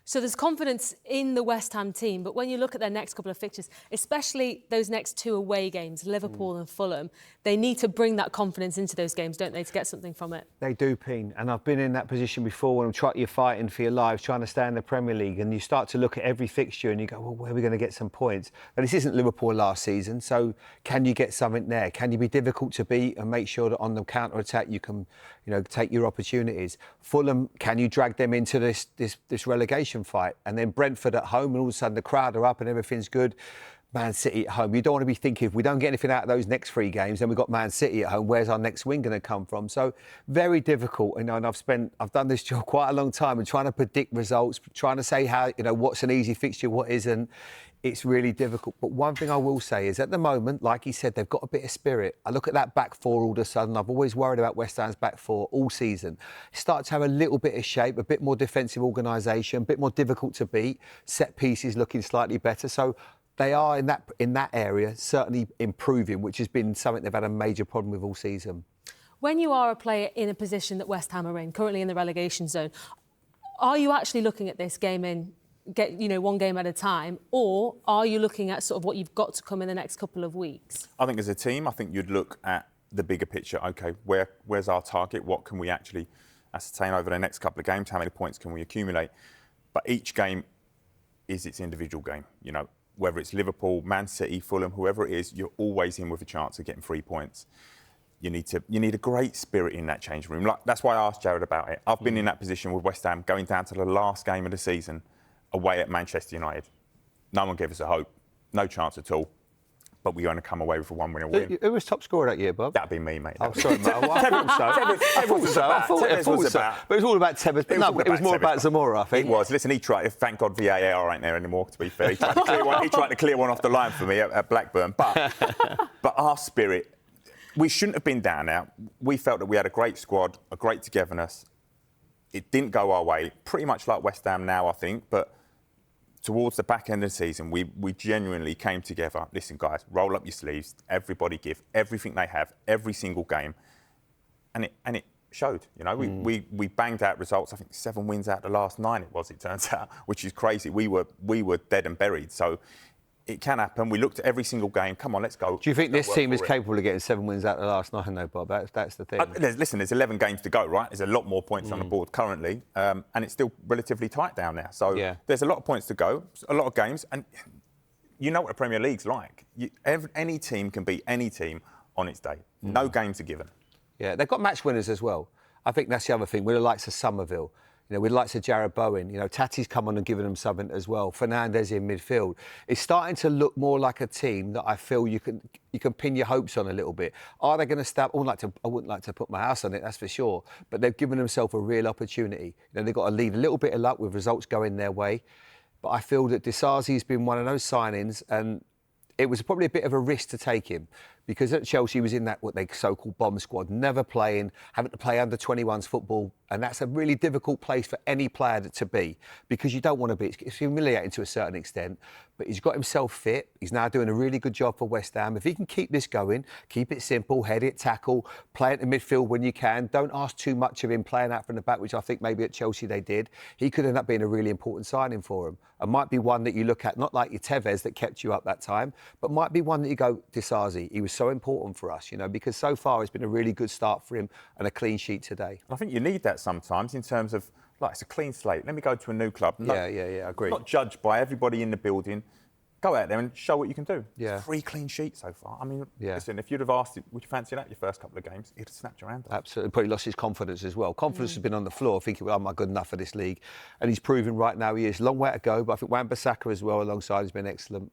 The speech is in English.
So there's confidence in the West Ham team, but when you look at their next couple of fixtures, especially those next 2 away games, Liverpool and Fulham, they need to bring that confidence into those games, don't they, to get something from it? They do, Peen, and I've been in that position before when you're fighting for your lives, trying to stay in the Premier League, and you start to look at every fixture and you go, well, where are we going to get some points? But this isn't Liverpool last season, so can you get something there? Can you be difficult to beat and make sure that on the counter-attack you can, take your opportunities? Fulham, can you drag them into this relegation fight? And then Brentford at home, and all of a sudden the crowd are up and everything's good. Man City at home. You don't want to be thinking, if we don't get anything out of those next 3 games, then we've got Man City at home. Where's our next win going to come from? So very difficult. And I've done this job quite a long time and trying to predict results, trying to say how, what's an easy fixture, what isn't. It's really difficult. But one thing I will say is at the moment, like he said, they've got a bit of spirit. I look at that back four all of a sudden. I've always worried about West Ham's back four all season. It starts to have a little bit of shape, a bit more defensive organisation, a bit more difficult to beat. Set pieces looking slightly better. So they are in that area certainly improving, which has been something they've had a major problem with all season. When you are a player in a position that West Ham are in, currently in the relegation zone, are you actually looking at this game one game at a time, or are you looking at sort of what you've got to come in the next couple of weeks? I think as a team, I think you'd look at the bigger picture. OK, where's our target? What can we actually ascertain over the next couple of games? How many points can we accumulate? But each game is its individual game. Whether it's Liverpool, Man City, Fulham, whoever it is, you're always in with a chance of getting 3 points. You need a great spirit in that changing room. That's why I asked Jared about it. I've been in that position with West Ham, going down to the last game of the season, away at Manchester United. No one gave us a hope, no chance at all. But we only come away with a 1-1 win. Who was top scorer that year, Bob? That'd be me, mate. Oh, sorry, mate. I thought so. But it was all about Tevez. It was more about Zamora, I think. It was. Listen, he tried. Thank God VAR ain't there anymore, to be fair. He tried to clear one off the line for me at Blackburn. But our spirit, we shouldn't have been down now. We felt that we had a great squad, a great togetherness. It didn't go our way, pretty much like West Ham now, I think. But towards the back end of the season, we genuinely came together. Listen, guys, roll up your sleeves. Everybody give everything they have, every single game, and it showed. We banged out results. I think 7 wins out of the last 9. It turns out, which is crazy. We were dead and buried. So it can happen. We looked at every single game. Come on, let's go. Do you think this team is capable of getting 7 wins out of the last 9, though, Bob? That's the thing. Listen, there's 11 games to go, right? There's a lot more points on the board currently, and it's still relatively tight down there. So there's a lot of points to go, a lot of games, and you know what the Premier League's like. Any team can beat any team on its day. No games are given. Yeah, they've got match winners as well. I think that's the other thing. With the likes of Somerville, with the likes of Jared Bowen, Tati's come on and given them something as well. Fernandes in midfield. It's starting to look more like a team that I feel you can pin your hopes on a little bit. Are they going to stop? I wouldn't like to put my house on it, that's for sure. But they've given themselves a real opportunity. They've got to lead a little bit of luck with results going their way. But I feel that Disasi's been one of those signings, and it was probably a bit of a risk to take him, because at Chelsea he was in that what they so-called bomb squad, never playing, having to play under 21s football, and that's a really difficult place for any player to be, because you don't want to be. It's humiliating to a certain extent, but he's got himself fit. He's now doing a really good job for West Ham. If he can keep this going, keep it simple, head it, tackle, play it in midfield when you can, don't ask too much of him playing out from the back, which I think maybe at Chelsea they did, he could end up being a really important signing for him. And might be one that you look at, not like your Tevez that kept you up that time, but might be one that you go, Disasi, he was so important for us, because so far it's been a really good start for him and a clean sheet today. I think you need that sometimes in terms of, it's a clean slate. Let me go to a new club. Yeah, I agree. Not judged by everybody in the building. Go out there and show what you can do. Yeah. 3 clean sheets so far. I mean, listen, if you'd have asked, would you fancy that your first couple of games, he'd have snapped your hand off. Absolutely. Probably lost his confidence as well. Confidence has been on the floor, thinking, well, am I good enough for this league? And he's proving right now he is. Long way to go, but I think Wan-Bissaka as well alongside has been excellent.